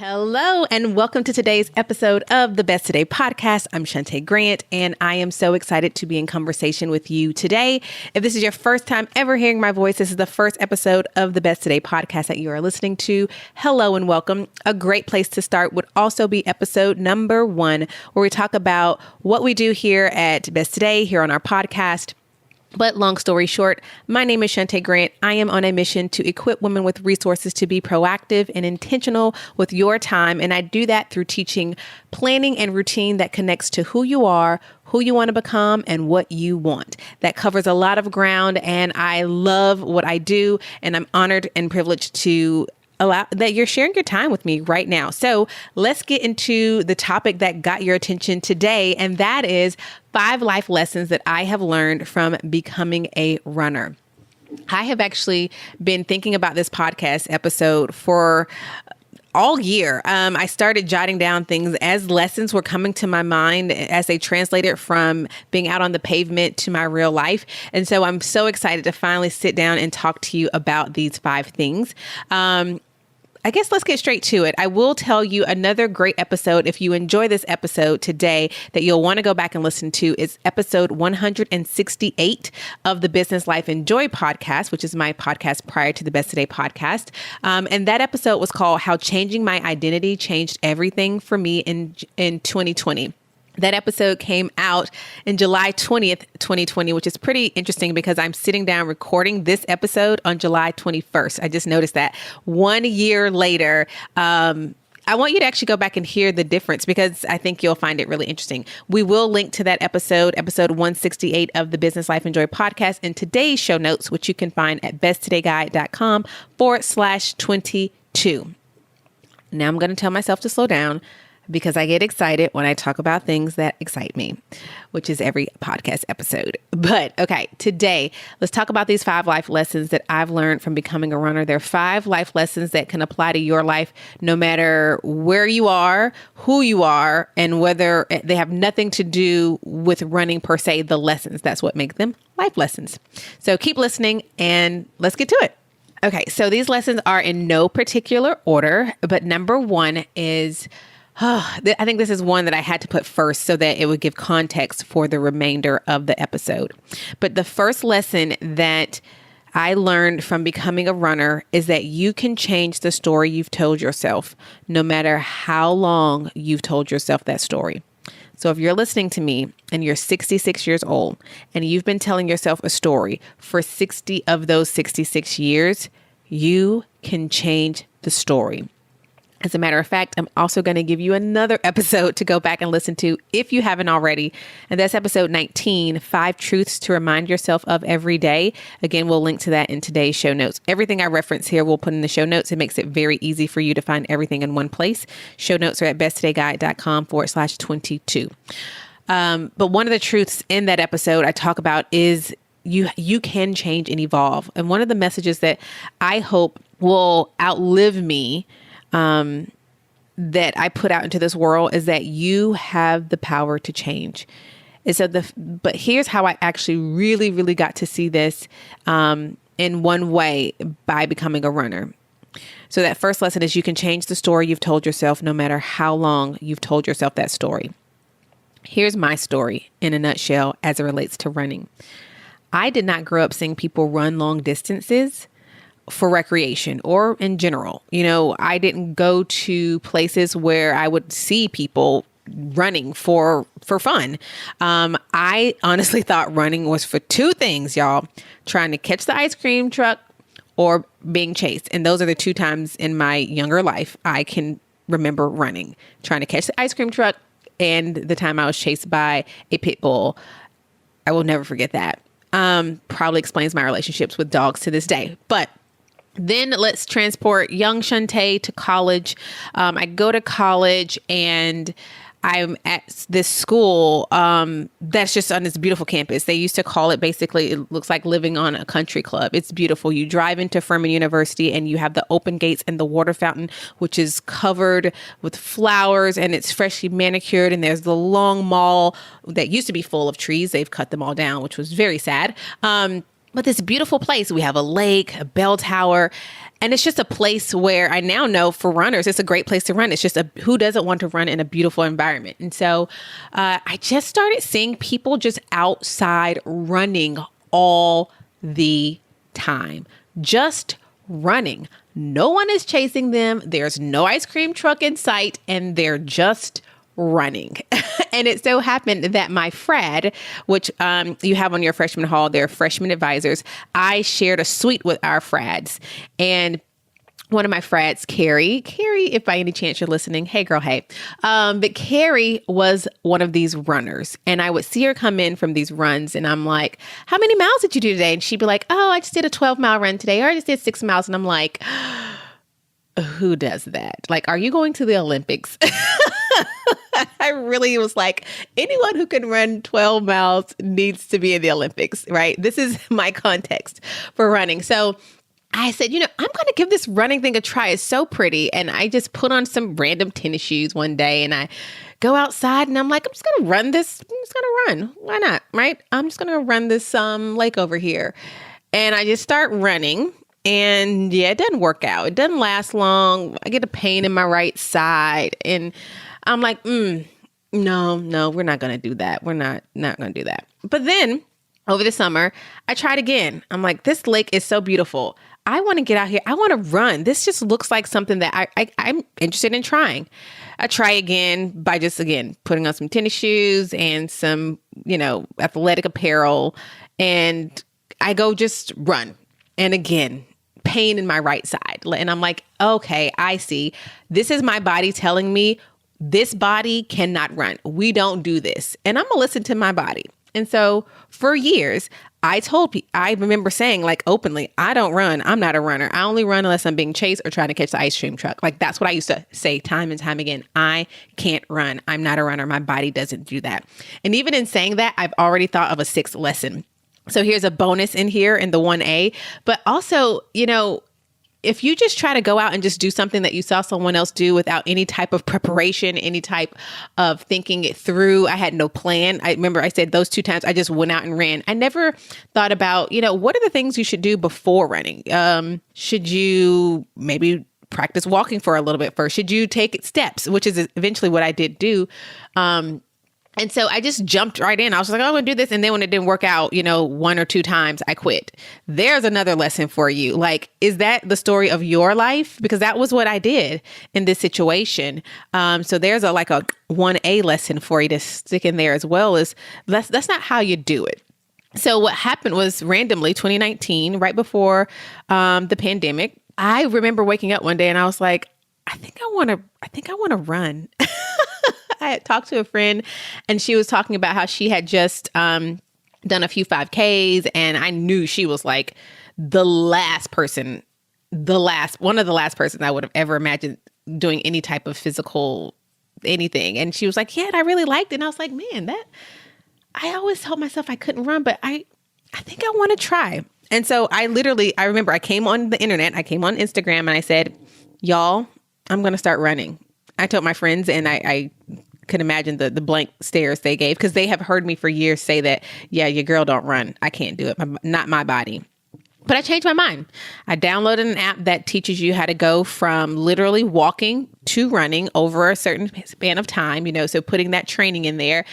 Hello, and welcome to today's episode of the Best Today podcast. I'm Shantae Grant, and I am so excited to be in conversation with you today. If this is your first time ever hearing my voice, this is the first episode of the Best Today podcast that you are listening to. Hello and welcome. A great place to start would also be episode number 1, where we talk about what we do here at Best Today, here on our podcast. But long story short, my name is Shantae Grant. I am on a mission to equip women with resources to be proactive and intentional with your time. And I do that through teaching planning and routine that connects to who you are, who you want to become, and what you want. That covers a lot of ground, and I love what I do. And I'm honored and privileged to allow that you're sharing your time with me right now. So let's get into the topic that got your attention today, and that is 5 life lessons that I have learned from becoming a runner. I have actually been thinking about this podcast episode for all year. I started jotting down things as lessons were coming to my mind as they translated from being out on the pavement to my real life. And so I'm so excited to finally sit down and talk to you about these 5 things. I guess let's get straight to it. I will tell you another great episode. If you enjoy this episode today that you'll want to go back and listen to is episode 168 of the Business Life and Joy podcast, which is my podcast prior to the Best Today podcast. And that episode was called How Changing My Identity Changed Everything for Me in 2020. That episode came out in July 20th, 2020, which is pretty interesting because I'm sitting down recording this episode on July 21st. I just noticed that 1 year later. I want you to actually go back and hear the difference because I think you'll find it really interesting. We will link to that episode 168 of the Business Life and Joy podcast in today's show notes, which you can find at besttodayguide.com/22. Now I'm going to tell myself to slow down, because I get excited when I talk about things that excite me, which is every podcast episode. But okay, today, let's talk about these 5 life lessons that I've learned from becoming a runner. They're 5 life lessons that can apply to your life, no matter where you are, who you are, and whether they have nothing to do with running per se, the lessons. That's what makes them life lessons. So keep listening and let's get to it. Okay, so these lessons are in no particular order, but number 1 is I think this is one that I had to put first so that it would give context for the remainder of the episode. But the first lesson that I learned from becoming a runner is that you can change the story you've told yourself, no matter how long you've told yourself that story. So if you're listening to me and you're 66 years old and you've been telling yourself a story for 60 of those 66 years, you can change the story. As a matter of fact, I'm also going to give you another episode to go back and listen to if you haven't already. And that's episode 19, 5 Truths to Remind Yourself of Every Day. Again, we'll link to that in today's show notes. Everything I reference here, we'll put in the show notes. It makes it very easy for you to find everything in one place. Show notes are at besttodayguide.com/22. But one of the truths in that episode I talk about is you can change and evolve. And one of the messages that I hope will outlive me that I put out into this world is that you have the power to change. And so but here's how I actually really got to see this, in one way by becoming a runner. So that first lesson is you can change the story you've told yourself, no matter how long you've told yourself that story. Here's my story in a nutshell as it relates to running. I did not grow up seeing people run long distances for recreation or in general. You know, I didn't go to places where I would see people running for fun. I honestly thought running was for 2 things, y'all: trying to catch the ice cream truck or being chased. And those are the 2 times in my younger life I can remember running: trying to catch the ice cream truck and the time I was chased by a pit bull. I will never forget that. Probably explains my relationships with dogs to this day. But then let's transport young Shantae to college. I go to college and I'm at this school that's just on this beautiful campus. They used to call it, basically, it looks like living on a country club. It's beautiful. You drive into Furman University and you have the open gates and the water fountain, which is covered with flowers and it's freshly manicured. And there's the long mall that used to be full of trees. They've cut them all down, which was very sad. But this beautiful place, we have a lake, a bell tower, and it's just a place where I now know for runners, it's a great place to run. It's just who doesn't want to run in a beautiful environment? And so I just started seeing people just outside running all the time, just running. No one is chasing them. There's no ice cream truck in sight, and they're just running. And it so happened that my frat, which you have on your freshman hall, they're freshman advisors. I shared a suite with our frats, and one of my frats, Carrie, if by any chance you're listening, hey girl, hey. But Carrie was one of these runners, and I would see her come in from these runs, and I'm like, how many miles did you do today? And she'd be like, oh, I just did a 12-mile run today, or I just did 6 miles. And I'm like, who does that? Like, are you going to the Olympics? I really was like, anyone who can run 12 miles needs to be in the Olympics, right? This is my context for running. So I said, I'm going to give this running thing a try. It's so pretty. And I just put on some random tennis shoes one day, and I go outside, and I'm like, I'm just going to run this. I'm just going to run. Why not? Right? I'm just going to run this lake over here. And I just start running. And yeah, it doesn't work out. It doesn't last long. I get a pain in my right side. And I'm like, no, we're not going to do that. We're not going to do that. But then over the summer, I tried again. I'm like, this lake is so beautiful. I want to get out here. I want to run. This just looks like something that I'm interested in trying. I try again by just, again, putting on some tennis shoes and some, athletic apparel. And I go just run. And again, pain in my right side. And I'm like, okay, I see. This is my body telling me this body cannot run. We don't do this. And I'm going to listen to my body. And so for years, I remember saying like openly, I don't run. I'm not a runner. I only run unless I'm being chased or trying to catch the ice cream truck. Like that's what I used to say time and time again. I can't run. I'm not a runner. My body doesn't do that. And even in saying that, I've already thought of a sixth lesson. So here's a bonus in here in the 1A, but also, if you just try to go out and just do something that you saw someone else do without any type of preparation, any type of thinking it through, I had no plan. I remember I said those 2 times I just went out and ran. I never thought about, what are the things you should do before running? Should you maybe practice walking for a little bit first? Should you take steps, which is eventually what I did do. And so I just jumped right in. I was like, I'm going to do this. And then when it didn't work out, 1 or 2 times, I quit. There's another lesson for you. Like, is that the story of your life? Because that was what I did in this situation. So there's a 1A lesson for you to stick in there as well. Is that's not how you do it. So what happened was randomly 2019, right before the pandemic, I remember waking up one day and I was like, I think I want to run. I had talked to a friend and she was talking about how she had just done a few 5Ks, and I knew she was like one of the last persons I would have ever imagined doing any type of physical anything. And she was like, yeah, and I really liked it. And I was like, man, I always told myself I couldn't run, but I think I want to try. And so I remember I came on the internet, I came on Instagram, and I said, y'all, I'm going to start running. I told my friends, and I could imagine the blank stares they gave, because they have heard me for years say that, yeah, your girl don't run. I can't do it. Not my body. But I changed my mind. I downloaded an app that teaches you how to go from literally walking to running over a certain span of time, so putting that training in there.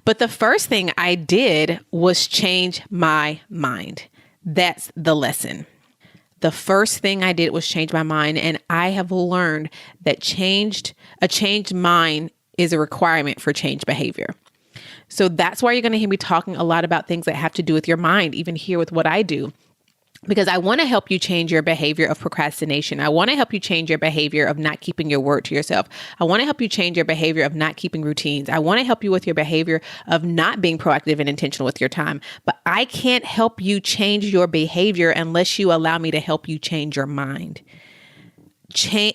But the first thing I did was change my mind. That's the lesson. The first thing I did was change my mind. And I have learned that a changed mind is a requirement for change behavior. So that's why you're going to hear me talking a lot about things that have to do with your mind, even here with what I do. Because I want to help you change your behavior of procrastination. I want to help you change your behavior of not keeping your word to yourself. I want to help you change your behavior of not keeping routines. I want to help you with your behavior of not being proactive and intentional with your time. But I can't help you change your behavior unless you allow me to help you change your mind.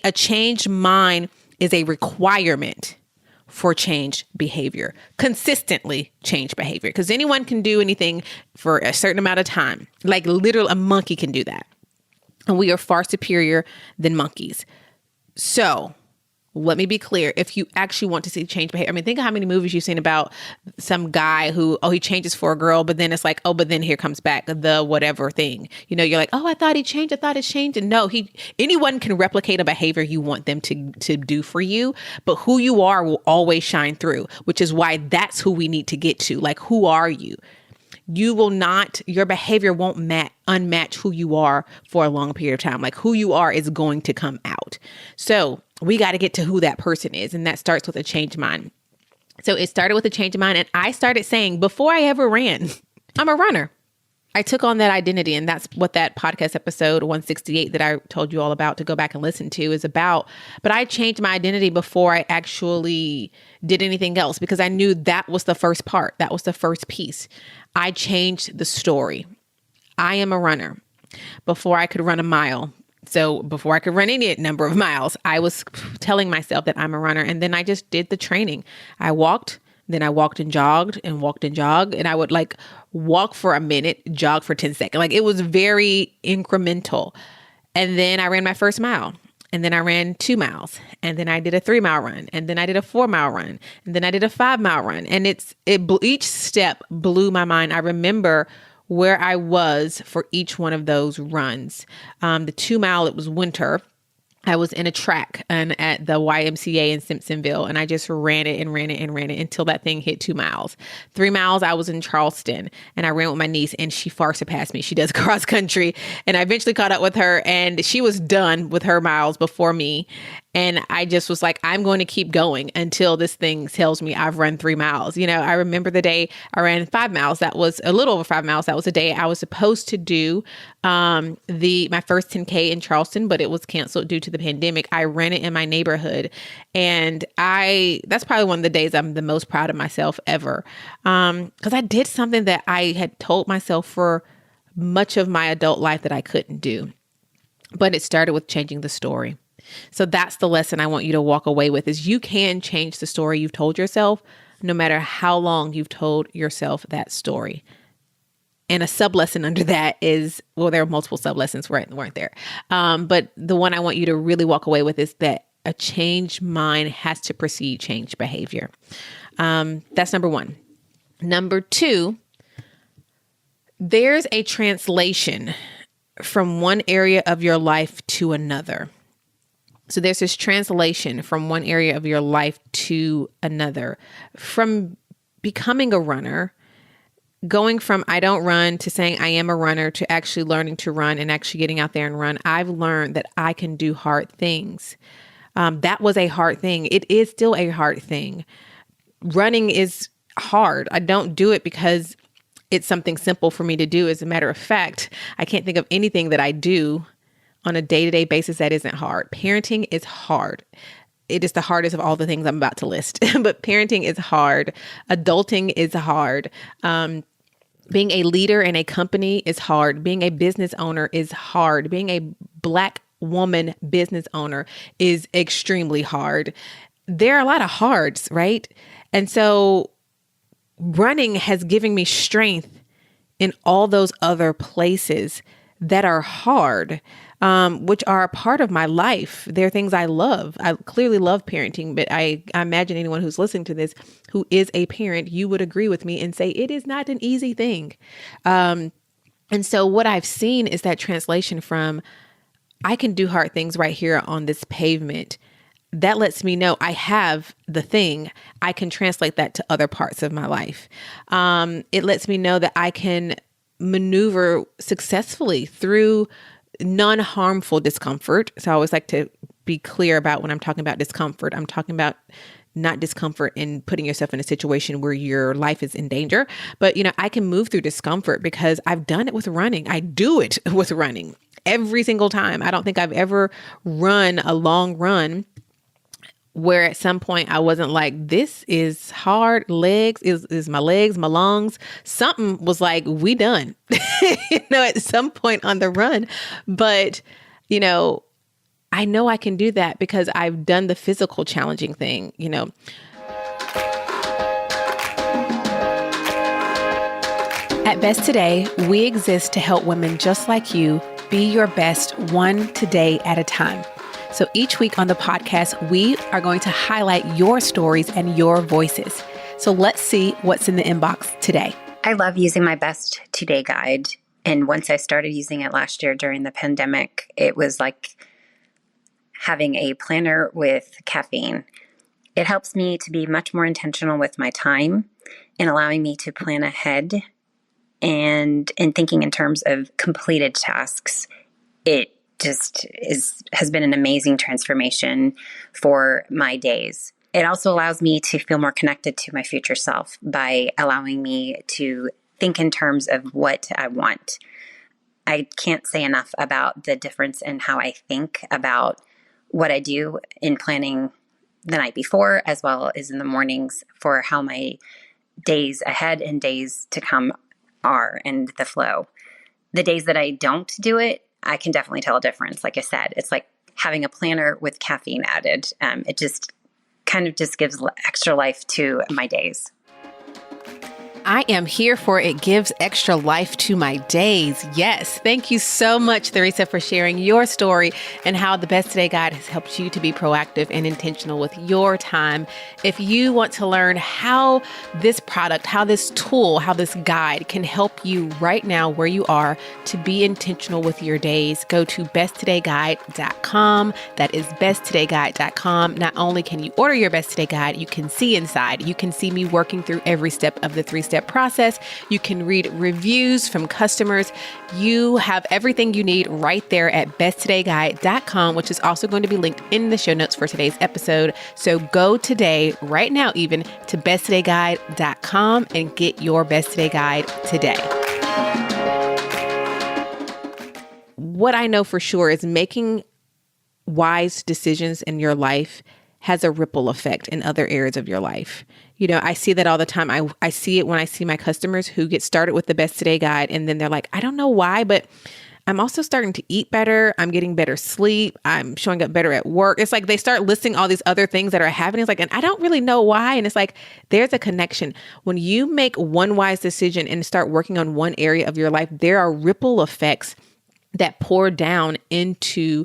A changed mind is a requirement for change behavior, consistently change behavior, because anyone can do anything for a certain amount of time. Like literally a monkey can do that. And we are far superior than monkeys. So Let me be clear. If you actually want to see change behavior, I mean, think of how many movies you've seen about some guy who, he changes for a girl, but then it's like, but then here comes back the whatever thing. You're like, I thought he changed. I thought it changed. And no, anyone can replicate a behavior you want them to do for you, but who you are will always shine through, which is why that's who we need to get to. Like, who are you? Your behavior won't unmatch who you are for a long period of time. Like, who you are is going to come out. So we got to get to who that person is. And that starts with a change of mind. So it started with a change of mind. And I started saying, before I ever ran, I'm a runner. I took on that identity. And that's what that podcast episode 168 that I told you all about to go back and listen to is about. But I changed my identity before I actually did anything else, because I knew that was the first part. That was the first piece. I changed the story. I am a runner. Before I could run a mile. So before I could run any number of miles, I was telling myself that I'm a runner. And then I just did the training. I walked, then I walked and jogged and walked and jogged. And I would like walk for a minute, jog for 10 seconds. Like, it was very incremental. And then I ran my first mile. And then I ran 2 miles. And then I did a 3-mile run. And then I did a 4-mile run. And then I did a 5-mile run. And each step blew my mind. I remember where I was for each one of those runs. The 2-mile, it was winter. I was in a track and at the YMCA in Simpsonville, and I just ran it until that thing hit 2 miles. 3 miles, I was in Charleston, and I ran with my niece, and she far surpassed me. She does cross country, and I eventually caught up with her, and she was done with her miles before me. And I just was like, I'm going to keep going until this thing tells me I've run 3 miles. I remember the day I ran 5 miles. That was a little over 5 miles. That was the day I was supposed to do my first 10K in Charleston, but it was canceled due to the pandemic. I ran it in my neighborhood. And that's probably one of the days I'm the most proud of myself ever. Because I did something that I had told myself for much of my adult life that I couldn't do. But it started with changing the story. So that's the lesson I want you to walk away with, is you can change the story you've told yourself, no matter how long you've told yourself that story. And a sub lesson under that is, well, there are multiple sub lessons, weren't there? But the one I want you to really walk away with is that a changed mind has to precede changed behavior. That's number one. Number two, there's a translation from one area of your life to another. So there's this translation from one area of your life to another. From becoming a runner, going from I don't run to saying I am a runner to actually learning to run and actually getting out there and run, I've learned that I can do hard things. That was a hard thing. It is still a hard thing. Running is hard. I don't do it because it's something simple for me to do. As a matter of fact, I can't think of anything that I do on a day-to-day basis that isn't hard. Parenting is hard. It is the hardest of all the things I'm about to list, but parenting is hard. Adulting is hard. Being a leader in a company is hard. Being a business owner is hard. Being a Black woman business owner is extremely hard. There are a lot of hards, right? And so running has given me strength in all those other places that are hard, which are a part of my life. They're things I love. I clearly love parenting, but I imagine anyone who's listening to this who is a parent, you would agree with me and say it is not an easy thing. And so what I've seen is that translation from I can do hard things right here on this pavement. That lets me know I have the thing. I can translate that to other parts of my life. It lets me know that I can maneuver successfully through non-harmful discomfort. So I always like to be clear about when I'm talking about discomfort, I'm talking about not discomfort in putting yourself in a situation where your life is in danger. But, I can move through discomfort because I've done it with running. I do it with running every single time. I don't think I've ever run a long run where at some point I wasn't like, this is hard. Legs is my legs, my lungs. Something was like, we done, at some point on the run. But, I know I can do that because I've done the physical challenging thing, At Best Today, we exist to help women just like you be your best one today at a time. So each week on the podcast, we are going to highlight your stories and your voices. So let's see what's in the inbox today. I love using my Best Today guide. And once I started using it last year during the pandemic, it was like having a planner with caffeine. It helps me to be much more intentional with my time and allowing me to plan ahead and in thinking in terms of completed tasks. It just has been an amazing transformation for my days. It also allows me to feel more connected to my future self by allowing me to think in terms of what I want. I can't say enough about the difference in how I think about what I do in planning the night before, as well as in the mornings, for how my days ahead and days to come are and the flow. The days that I don't do it, I can definitely tell a difference. Like I said, it's like having a planner with caffeine added. It just kind of just gives extra life to my days. I am here for it gives extra life to my days. Yes. Thank you so much, Theresa, for sharing your story and how the Best Today Guide has helped you to be proactive and intentional with your time. If you want to learn how this product, how this tool, how this guide can help you right now where you are to be intentional with your days, go to besttodayguide.com. That is besttodayguide.com. Not only can you order your Best Today Guide, you can see inside. You can see me working through every step of the 3-step process. You can read reviews from customers. You have everything you need right there at besttodayguide.com, which is also going to be linked in the show notes for today's episode. So go today, right now even, to besttodayguide.com and get your Best Today Guide today. What I know for sure is making wise decisions in your life has a ripple effect in other areas of your life. You know, I see that all the time. I see it when I see my customers who get started with the Best Today Guide, and then they're like, I don't know why, but I'm also starting to eat better. I'm getting better sleep. I'm showing up better at work. It's like they start listing all these other things that are happening. It's like, and I don't really know why. And it's like, there's a connection. When you make one wise decision and start working on one area of your life, there are ripple effects that pour down into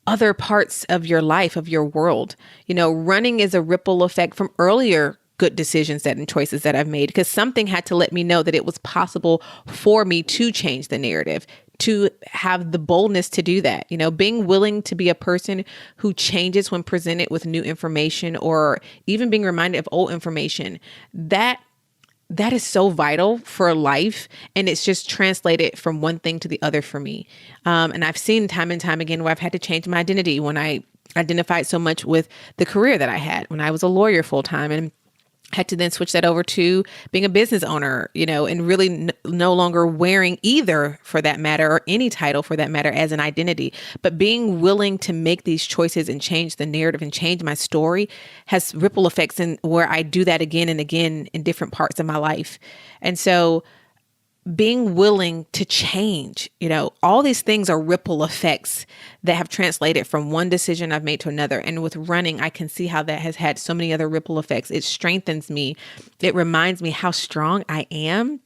other parts of your life, of your world. You know, running is a ripple effect from earlier good decisions and choices that I've made, because something had to let me know that it was possible for me to change the narrative, to have the boldness to do that. You know, being willing to be a person who changes when presented with new information, or even being reminded of old information. That is so vital for life. And it's just translated from one thing to the other for me. And I've seen time and time again where I've had to change my identity when I identified so much with the career that I had when I was a lawyer full time, and had to then switch that over to being a business owner, you know, and really no longer wearing either, for that matter, or any title for that matter, as an identity. But being willing to make these choices and change the narrative and change my story has ripple effects in where I do that again and again in different parts of my life. And so being willing to change, you know, all these things are ripple effects that have translated from one decision I've made to another. And with running, I can see how that has had so many other ripple effects. It strengthens me. It reminds me how strong I am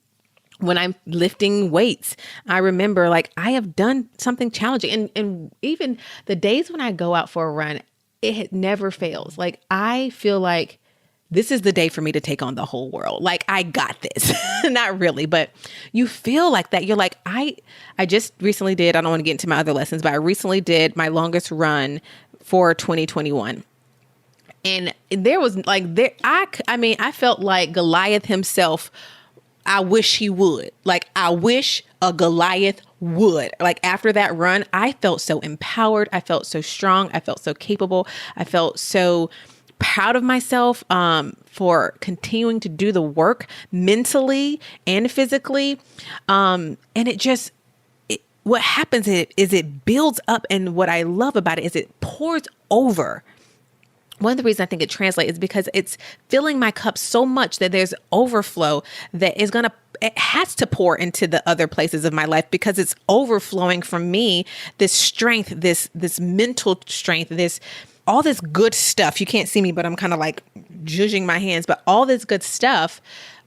when I'm lifting weights. I remember, like, I have done something challenging, and even the days when I go out for a run, it never fails. Like, I feel like this is the day for me to take on the whole world. Like, I got this. Not really, but you feel like that. You're like, I just recently did, I don't want to get into my other lessons, but I recently did my longest run for 2021. And there was like, I felt like Goliath himself. I wish he would. Like, I wish a Goliath would. Like, after that run, I felt so empowered. I felt so strong. I felt so capable. I felt so proud of myself for continuing to do the work mentally and physically. And what happens is it builds up. And what I love about it is it pours over. One of the reasons I think it translates is because it's filling my cup so much that there's overflow that it has to pour into the other places of my life, because it's overflowing from me, this strength, this mental strength, all this good stuff. You can't see me, but I'm kind of like judging my hands, but all this good stuff,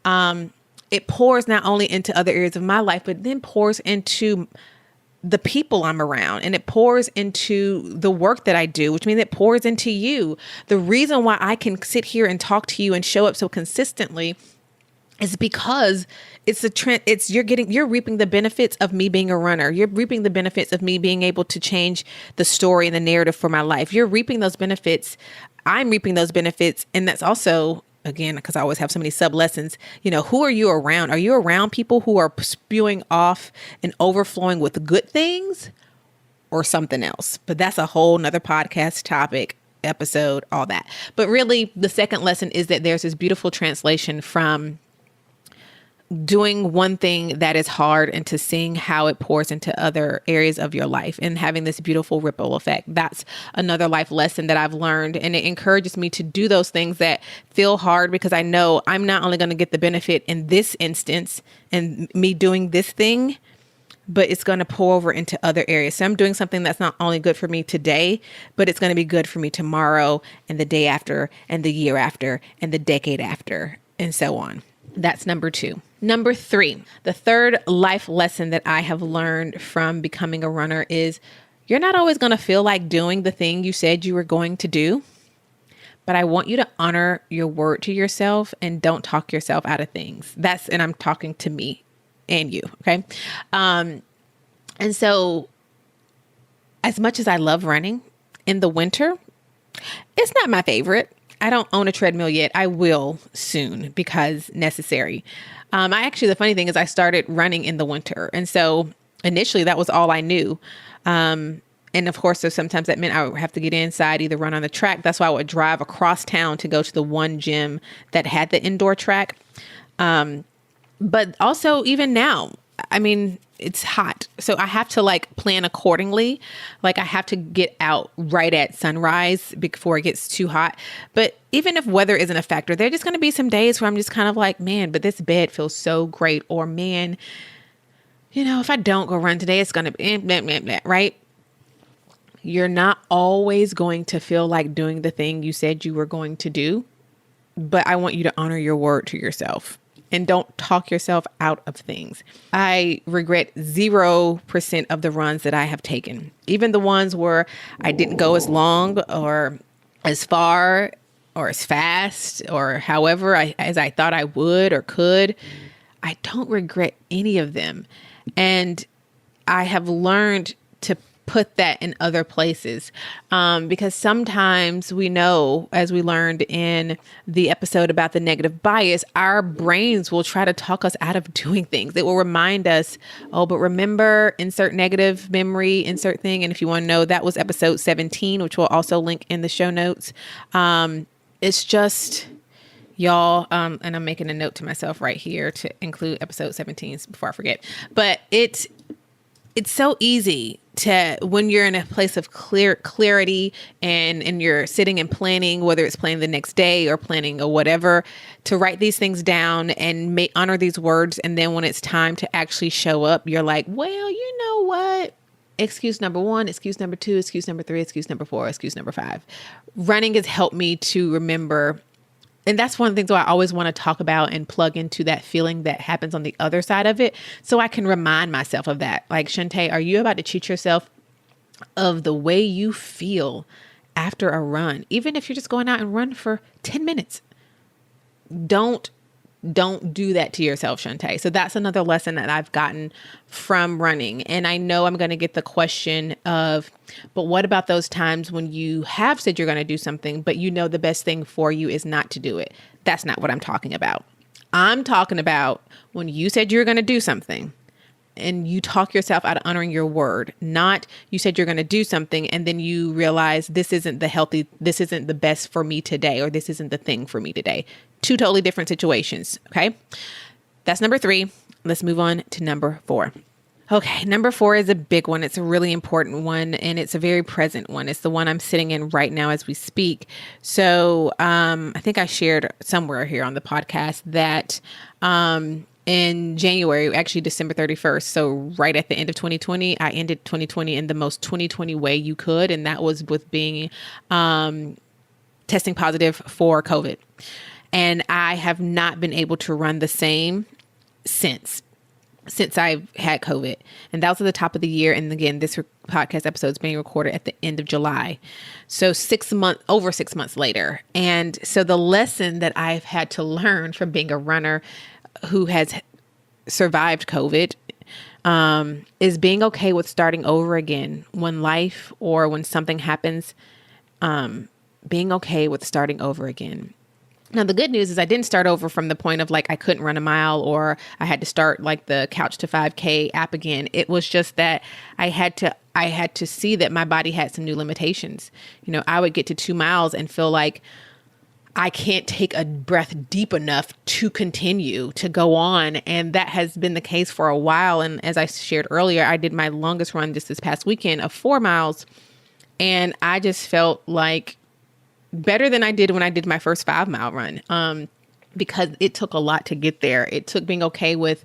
it pours not only into other areas of my life, but then pours into the people I'm around, and it pours into the work that I do, which means it pours into you. The reason why I can sit here and talk to you and show up so consistently is because it's a trend. You're reaping the benefits of me being a runner. You're reaping the benefits of me being able to change the story and the narrative for my life. You're reaping those benefits. I'm reaping those benefits. And that's also, again, because I always have so many sub lessons, who are you around? Are you around people who are spewing off and overflowing with good things or something else? But that's a whole nother podcast topic, episode, all that. But really, the second lesson is that there's this beautiful translation from doing one thing that is hard and to seeing how it pours into other areas of your life and having this beautiful ripple effect. That's another life lesson that I've learned. And it encourages me to do those things that feel hard, because I know I'm not only going to get the benefit in this instance and me doing this thing, but it's going to pour over into other areas. So I'm doing something that's not only good for me today, but it's going to be good for me tomorrow and the day after and the year after and the decade after and so on. That's number 2. Number 3, the third life lesson that I have learned from becoming a runner is you're not always going to feel like doing the thing you said you were going to do, but I want you to honor your word to yourself and don't talk yourself out of things. And I'm talking to me and you. Okay. And so as much as I love running in the winter, it's not my favorite. I don't own a treadmill yet. I will soon because necessary. The funny thing is I started running in the winter. And so initially that was all I knew. And of course, so sometimes that meant I would have to get inside, either run on the track. That's why I would drive across town to go to the one gym that had the indoor track. But also even now, it's hot. So I have to plan accordingly. I have to get out right at sunrise before it gets too hot. But even if weather isn't a factor, there are just going to be some days where I'm just kind of like, man, but this bed feels so great. Or man, if I don't go run today, it's going to be blah, blah, blah, right? You're not always going to feel like doing the thing you said you were going to do, but I want you to honor your word to yourself. And don't talk yourself out of things. I regret 0% of the runs that I have taken. Even the ones where I didn't go as long or as far or as fast or however as I thought I would or could. I don't regret any of them. And I have learned to put that in other places. Because sometimes we know, as we learned in the episode about the negative bias, our brains will try to talk us out of doing things. It will remind us, but remember, insert negative memory, insert thing. And if you want to know, that was episode 17, which we'll also link in the show notes. It's just, y'all, and I'm making a note to myself right here to include episode 17 before I forget. But it's so easy to, when you're in a place of clarity and you're sitting and planning, whether it's planning the next day or planning or whatever, to write these things down and honor these words. And then when it's time to actually show up, you're like, well, you know what? Excuse number 1, excuse number 2, excuse number 3, excuse number 4, excuse number 5. Running has helped me to remember. And that's one of the things that I always want to talk about and plug into that feeling that happens on the other side of it. So I can remind myself of that. Like, Shantae, are you about to cheat yourself of the way you feel after a run? Even if you're just going out and run for 10 minutes, don't do that to yourself, Shantae. So that's another lesson that I've gotten from running. And I know I'm going to get the question of, but what about those times when you have said you're going to do something, but you know the best thing for you is not to do it? That's not what I'm talking about. I'm talking about when you said you were going to do something and you talk yourself out of honoring your word, not you said you're going to do something and then you realize this isn't the best for me today, or this isn't the thing for me today. 2 totally different situations. Okay. That's number 3. Let's move on to number 4. Okay. Number 4 is a big one. It's a really important one, and it's a very present one. It's the one I'm sitting in right now as we speak. So, I think I shared somewhere here on the podcast that, in January, actually December 31st. So right at the end of 2020, I ended 2020 in the most 2020 way you could. And that was with being, testing positive for COVID. And I have not been able to run the same since. since I've had COVID. And that was at the top of the year. And again, this podcast episode is being recorded at the end of July. So over 6 months later. And so the lesson that I've had to learn from being a runner who has survived COVID is being okay with starting over again when life or when something happens, being okay with starting over again. Now, the good news is I didn't start over from the point of like I couldn't run a mile or I had to start like the Couch to 5K app again. It was just that I had to see that my body had some new limitations. You know, I would get to 2 miles and feel like I can't take a breath deep enough to continue to go on. And that has been the case for a while. And as I shared earlier, I did my longest run just this past weekend of 4 miles. And I just felt like better than I did when I did my first 5-mile run, because it took a lot to get there. It took being okay with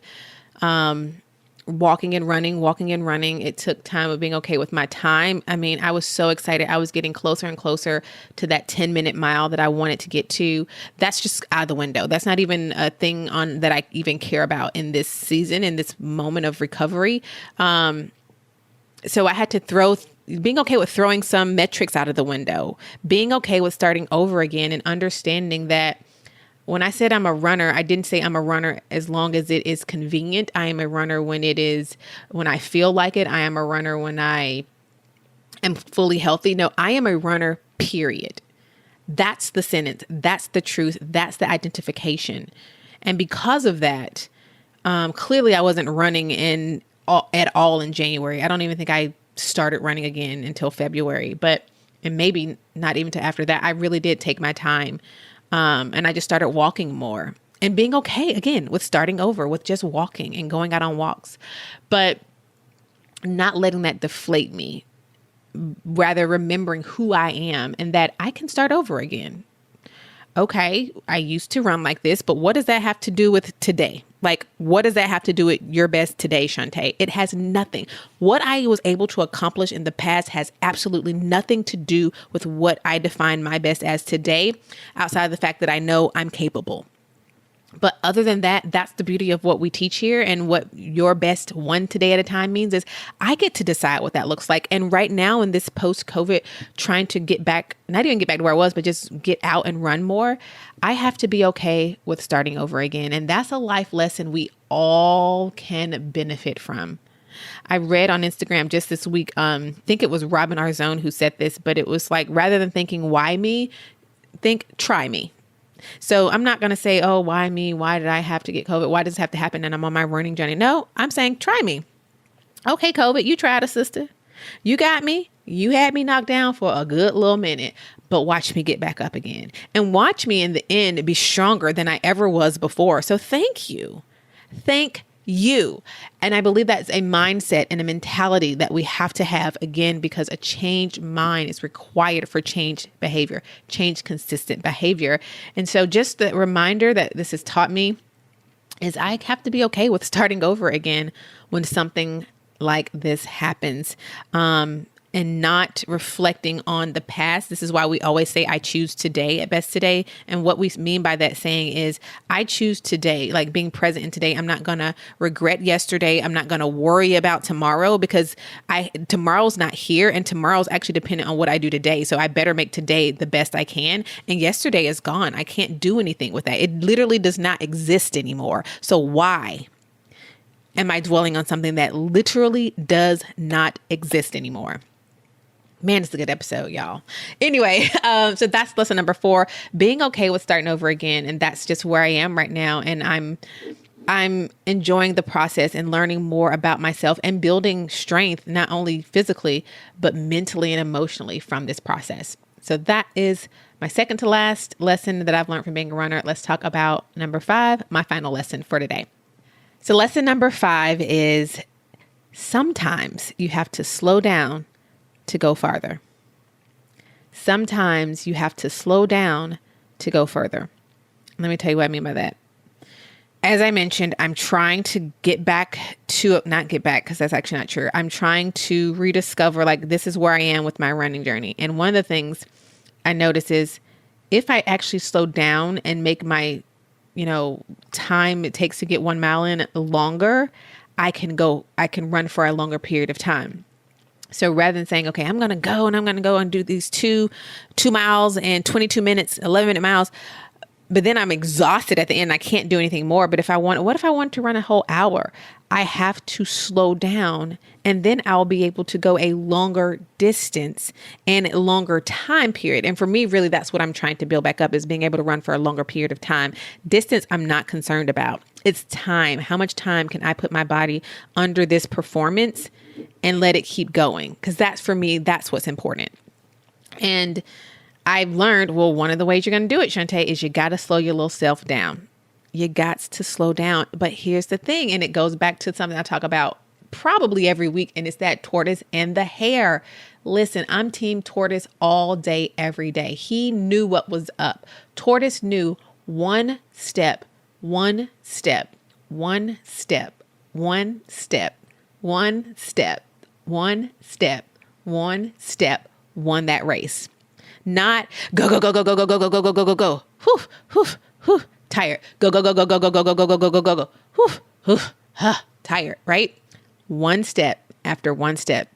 walking and running. It took time of being okay with my time. I mean, I was so excited. I was getting closer and closer to that 10-minute mile that I wanted to get to. That's just out of the window. That's not even a thing that I even care about in this season, in this moment of recovery. So I had to being okay with throwing some metrics out of the window, being okay with starting over again and understanding that when I said I'm a runner, I didn't say I'm a runner as long as it is convenient. I am a runner when I feel like it. I am a runner when I am fully healthy. No, I am a runner, period. That's the sentence. That's the truth. That's the identification. And because of that, clearly I wasn't running at all in January. I don't even think I started running again until February, and maybe not even to after that. I really did take my time. And I just started walking more and being okay again with starting over with just walking and going out on walks, but not letting that deflate me, rather remembering who I am and that I can start over again. Okay, I used to run like this, but what does that have to do with today? Like, what does that have to do with your best today, Shantae? It has nothing. What I was able to accomplish in the past has absolutely nothing to do with what I define my best as today, outside of the fact that I know I'm capable. But other than that, that's the beauty of what we teach here, and what your best one today at a time means is I get to decide what that looks like. And right now in this post-COVID, trying to get back, not even get back to where I was, but just get out and run more, I have to be okay with starting over again. And that's a life lesson we all can benefit from. I read on Instagram just this week, I think it was Robin Arzone who said this, but it was like, rather than thinking, why me, think, try me. So I'm not going to say, oh, why me? Why did I have to get COVID? Why does it have to happen? And I'm on my running journey. No, I'm saying, try me. Okay, COVID, you tried a sister. You got me. You had me knocked down for a good little minute, but watch me get back up again, and watch me in the end be stronger than I ever was before. So thank you. Thank you. And I believe that's a mindset and a mentality that we have to have, again, because a changed mind is required for changed behavior, change consistent behavior. And so just the reminder that this has taught me is I have to be okay with starting over again when something like this happens. And not reflecting on the past. This is why we always say, I choose today at Best Today. And what we mean by that saying is, I choose today, like being present in today. I'm not going to regret yesterday. I'm not going to worry about tomorrow, because tomorrow's not here, and tomorrow's actually dependent on what I do today. So I better make today the best I can. And yesterday is gone. I can't do anything with that. It literally does not exist anymore. So why am I dwelling on something that literally does not exist anymore? Man, it's a good episode, y'all. Anyway, so that's lesson number 4, being okay with starting over again. And that's just where I am right now. And I'm enjoying the process and learning more about myself and building strength, not only physically, but mentally and emotionally from this process. So that is my second to last lesson that I've learned from being a runner. Let's talk about number 5, my final lesson for today. So lesson number 5 is, sometimes you have to slow down to go farther. Sometimes you have to slow down to go further. Let me tell you what I mean by that. As I mentioned, I'm trying to not get back, because that's actually not true. I'm trying to rediscover, like, this is where I am with my running journey. And one of the things I notice is, if I actually slow down and make my, time it takes to get 1 mile in longer, I can run for a longer period of time. So rather than saying, okay, I'm going to go and do these 2 miles and 22 minutes, 11-minute miles, but then I'm exhausted at the end. I can't do anything more. But what if I want to run a whole hour? I have to slow down, and then I'll be able to go a longer distance and a longer time period. And for me, really, that's what I'm trying to build back up, is being able to run for a longer period of time. Distance, I'm not concerned about. It's time. How much time can I put my body under this performance and let it keep going? Because for me, that's what's important. And I've learned, one of the ways you're going to do it, Shantae, is you got to slow your little self down. You got to slow down. But here's the thing, and it goes back to something I talk about probably every week, and it's that tortoise and the hare. Listen, I'm team tortoise all day, every day. He knew what was up. Tortoise knew one step, one step, one step, one step, one step, one step, one step, won that race. Not go, go, go, go, go, go, go, go, go, go, go, go, go. Whew, whew, whew. Tired. Go, go, go, go, go, go, go, go, go, go, go, go, go, go. Whew, whew, tired, right? One step after one step.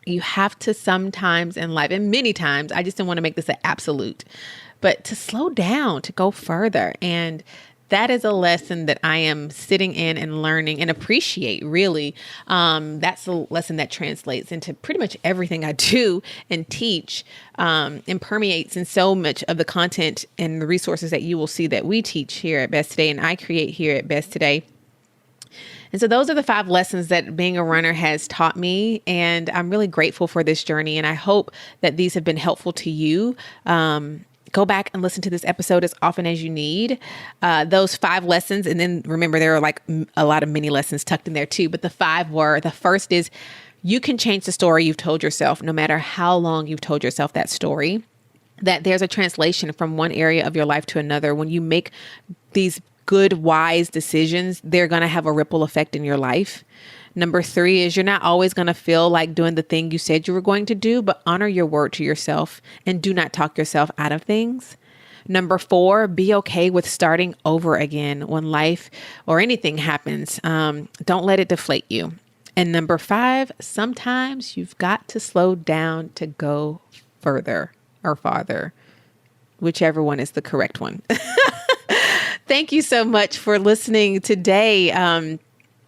You have to sometimes in life, and many times, I just don't want to make this an absolute, but to slow down, to go further. And that is a lesson that I am sitting in and learning and appreciate, really. That's a lesson that translates into pretty much everything I do and teach, and permeates in so much of the content and the resources that you will see that we teach here at Best Today and I create here at Best Today. And so those are the 5 lessons that being a runner has taught me. And I'm really grateful for this journey. And I hope that these have been helpful to you. Go back and listen to this episode as often as you need. Those 5 lessons. And then remember, there are like a lot of mini lessons tucked in there too. But the 5 were, the first is, you can change the story you've told yourself, no matter how long you've told yourself that story. That there's a translation from one area of your life to another. When you make these good, wise decisions, they're going to have a ripple effect in your life. Number 3 is, you're not always going to feel like doing the thing you said you were going to do, but honor your word to yourself and do not talk yourself out of things. Number 4, be okay with starting over again when life or anything happens. Don't let it deflate you. And number 5, sometimes you've got to slow down to go further or farther, whichever one is the correct one. Thank you so much for listening today,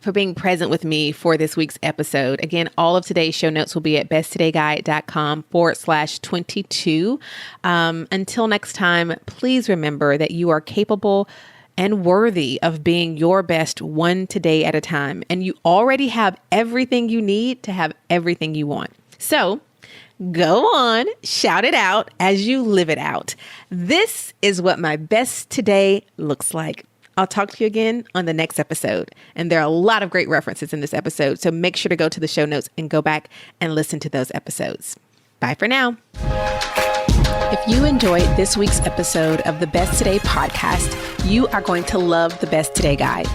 for being present with me for this week's episode. Again, all of today's show notes will be at besttodayguide.com/22. Until next time, please remember that you are capable and worthy of being your best one today at a time. And you already have everything you need to have everything you want. So go on, shout it out as you live it out. This is what my best today looks like. I'll talk to you again on the next episode. And there are a lot of great references in this episode, so make sure to go to the show notes and go back and listen to those episodes. Bye for now. If you enjoyed this week's episode of the Best Today podcast, you are going to love the Best Today Guide.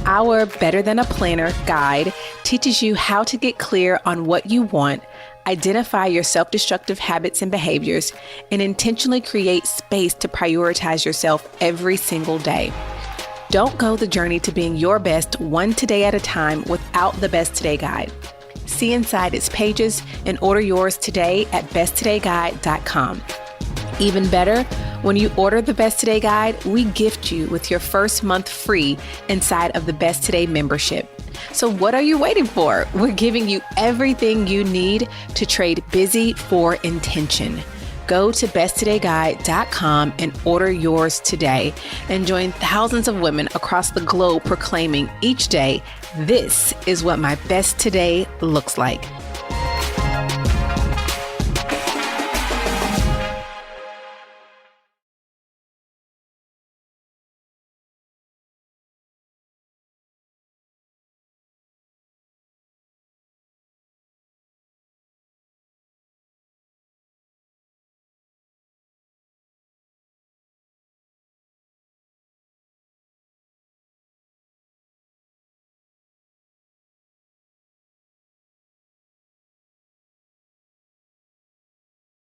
Our Better Than a Planner guide teaches you how to get clear on what you want, identify your self-destructive habits and behaviors, and intentionally create space to prioritize yourself every single day. Don't go the journey to being your best one today at a time without the Best Today Guide. See inside its pages and order yours today at besttodayguide.com. Even better, when you order the Best Today Guide, we gift you with your first month free inside of the Best Today membership. So what are you waiting for? We're giving you everything you need to trade busy for intention. Go to besttodayguide.com and order yours today and join thousands of women across the globe proclaiming each day, this is what my best today looks like.